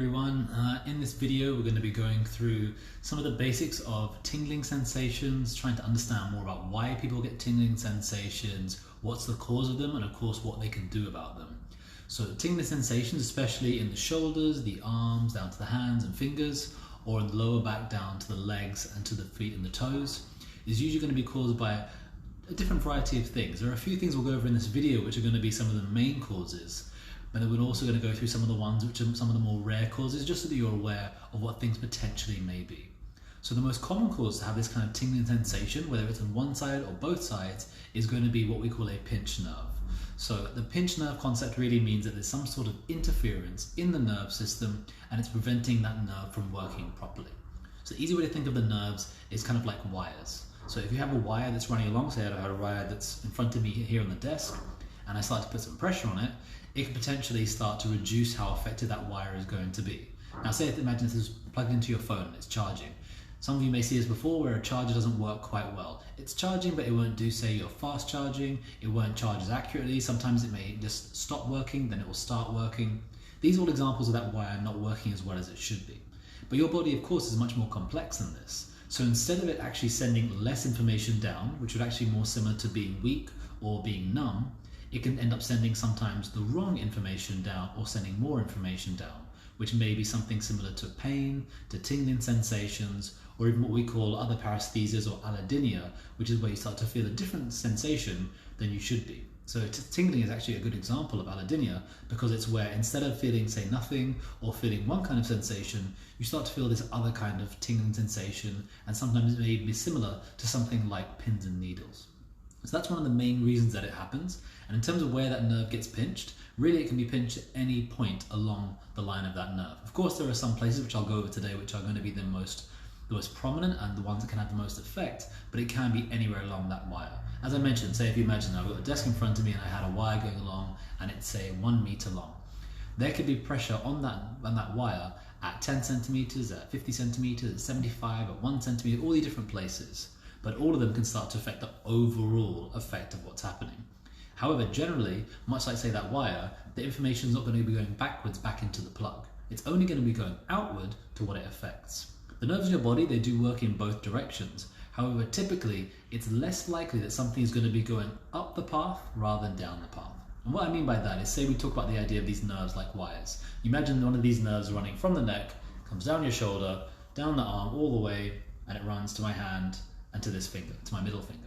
Everyone, in this video we're going to be going through some of the basics of tingling sensations, trying to understand more about why people get tingling sensations, what's the cause of them, and of course what they can do about them. So tingling sensations, especially in the shoulders, the arms, down to the hands and fingers, or in the lower back down to the legs and to the feet and the toes, is usually going to be caused by a different variety of things. There are a few things we'll go over in this video which are going to be some of the main causes. But then we're also going to go through some of the ones which are some of the more rare causes, just so that you're aware of what things potentially may be. So the most common cause to have this kind of tingling sensation, whether it's on one side or both sides, is going to be what we call a pinched nerve. So the pinched nerve concept really means that there's some sort of interference in the nerve system and it's preventing that nerve from working properly. So the easy way to think of the nerves is kind of like wires. So if you have a wire that's running along, say I have a wire that's in front of me here on the desk, and I start to put some pressure on it, it can potentially start to reduce how effective that wire is going to be. Now imagine this is plugged into your phone and it's charging. Some of you may see this before where a charger doesn't work quite well. It's charging, but it won't do, say, your fast charging, it won't charge as accurately, sometimes it may just stop working, then it will start working. These are all examples of that wire not working as well as it should be. But your body, of course, is much more complex than this. So instead of it actually sending less information down, which would actually be more similar to being weak or being numb, it can end up sending sometimes the wrong information down or sending more information down, which may be something similar to pain, to tingling sensations, or even what we call other parasthesias or allodynia, which is where you start to feel a different sensation than you should be. So tingling is actually a good example of allodynia because it's where instead of feeling, say, nothing or feeling one kind of sensation, you start to feel this other kind of tingling sensation, and sometimes it may be similar to something like pins and needles. So that's one of the main reasons that it happens. And in terms of where that nerve gets pinched, really it can be pinched at any point along the line of that nerve. Of course, there are some places which I'll go over today which are going to be the most prominent and the ones that can have the most effect, but it can be anywhere along that wire. As I mentioned, say if you imagine I've got a desk in front of me and I had a wire going along and it's, say, 1 meter long. There could be pressure on that wire at 10 centimeters, at 50 centimeters, at 75, at 1 centimeter, all the different places. But all of them can start to affect the overall effect of what's happening. However, generally, much like, say, that wire, the information is not going to be going backwards back into the plug. It's only going to be going outward to what it affects. The nerves in your body, they do work in both directions. However, typically, it's less likely that something is going to be going up the path rather than down the path. And what I mean by that is, say we talk about the idea of these nerves like wires. Imagine one of these nerves running from the neck, comes down your shoulder, down the arm, all the way, and it runs to my hand, and to this finger, to my middle finger.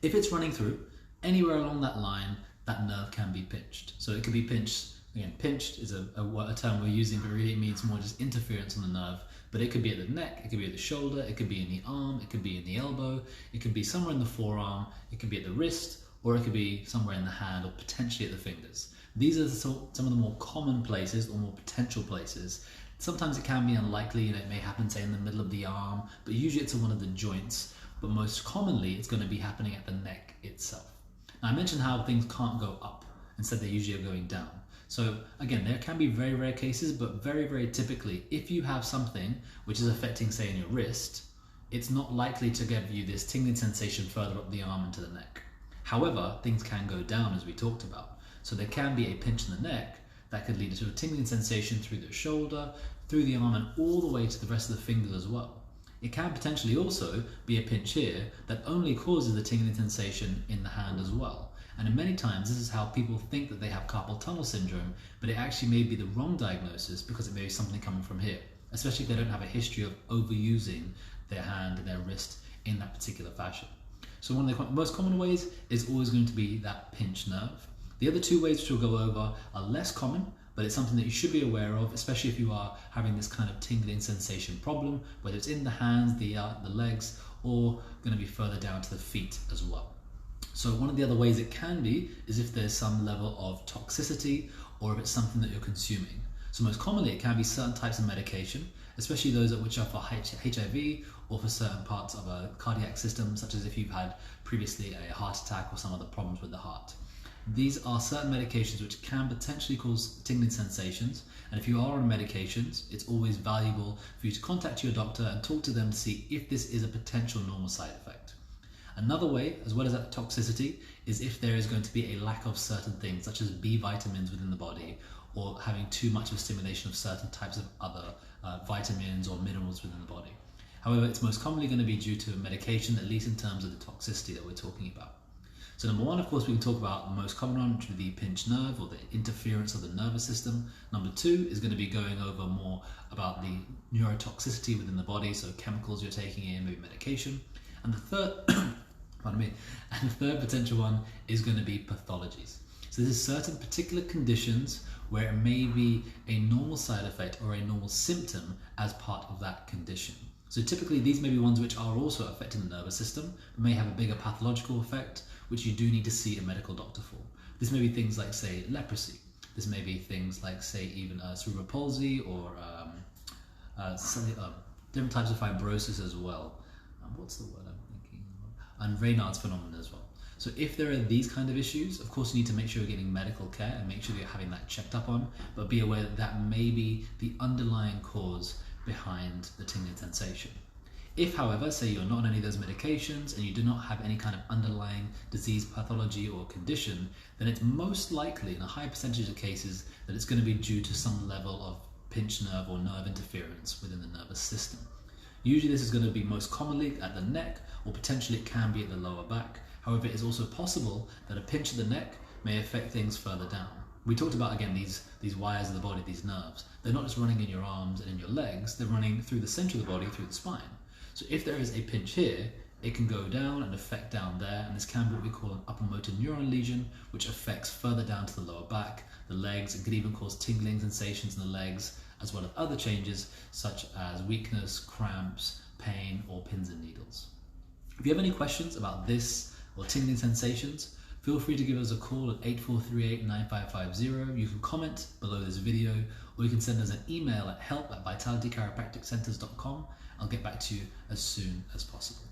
If it's running through, anywhere along that line, that nerve can be pinched. So it can be pinched, again, pinched is a term we're using, but really it means more just interference on the nerve. But it could be at the neck, it could be at the shoulder, it could be in the arm, it could be in the elbow, it could be somewhere in the forearm, it could be at the wrist, or it could be somewhere in the hand, or potentially at the fingers. These are some of the more common places, or more potential places. Sometimes it can be unlikely, and it may happen, say, in the middle of the arm, but usually it's in one of the joints. But most commonly, it's going to be happening at the neck itself. Now, I mentioned how things can't go up. Instead, they usually are going down. So again, there can be very rare cases, but very, very typically, if you have something which is affecting, say, in your wrist, it's not likely to give you this tingling sensation further up the arm and to the neck. However, things can go down, as we talked about. So there can be a pinch in the neck that could lead to a tingling sensation through the shoulder, through the arm, and all the way to the rest of the fingers as well. It can potentially also be a pinch here that only causes the tingling sensation in the hand as well. And in many times, this is how people think that they have carpal tunnel syndrome, but it actually may be the wrong diagnosis because it may be something coming from here, especially if they don't have a history of overusing their hand and their wrist in that particular fashion. So one of the most common ways is always going to be that pinch nerve. The other two ways which we'll go over are less common, but it's something that you should be aware of, especially if you are having this kind of tingling sensation problem, whether it's in the hands, the legs, or going to be further down to the feet as well. So one of the other ways it can be is if there's some level of toxicity or if it's something that you're consuming. So most commonly it can be certain types of medication, especially those which are for HIV or for certain parts of a cardiac system, such as if you've had previously a heart attack or some other problems with the heart. These are certain medications which can potentially cause tingling sensations, and if you are on medications, it's always valuable for you to contact your doctor and talk to them to see if this is a potential normal side effect. Another way, as well as that toxicity, is if there is going to be a lack of certain things, such as B vitamins within the body, or having too much of stimulation of certain types of other vitamins or minerals within the body. However, it's most commonly going to be due to medication, at least in terms of the toxicity that we're talking about. So number one, of course, we can talk about the most common one, which would be the pinched nerve or the interference of the nervous system. Number two is going to be going over more about the neurotoxicity within the body, so chemicals you're taking in, maybe medication. And the third, pardon me, and the third potential one is going to be pathologies. So there's certain particular conditions where it may be a normal side effect or a normal symptom as part of that condition. So typically these may be ones which are also affecting the nervous system, but may have a bigger pathological effect, which you do need to see a medical doctor for. This may be things like, say, leprosy. This may be things like, say, even cerebral palsy or different types of fibrosis as well. What's the word I'm thinking of? And Raynaud's phenomenon as well. So if there are these kind of issues, of course you need to make sure you're getting medical care and make sure that you're having that checked up on, but be aware that that may be the underlying cause behind the tingling sensation. If, however, say you're not on any of those medications and you do not have any kind of underlying disease, pathology or condition, then it's most likely in a high percentage of cases that it's going to be due to some level of pinched nerve or nerve interference within the nervous system. Usually this is going to be most commonly at the neck, or potentially it can be at the lower back. However, it is also possible that a pinch of the neck may affect things further down. We talked about, again, these wires of the body, these nerves. They're not just running in your arms and in your legs, they're running through the center of the body, through the spine. So if there is a pinch here, it can go down and affect down there, and this can be what we call an upper motor neuron lesion, which affects further down to the lower back, the legs, and could even cause tingling sensations in the legs, as well as other changes such as weakness, cramps, pain, or pins and needles. If you have any questions about this or tingling sensations, feel free to give us a call at 8438-9550. You can comment below this video, or you can send us an email at help@vitalitychiropracticcenters.com. I'll get back to you as soon as possible.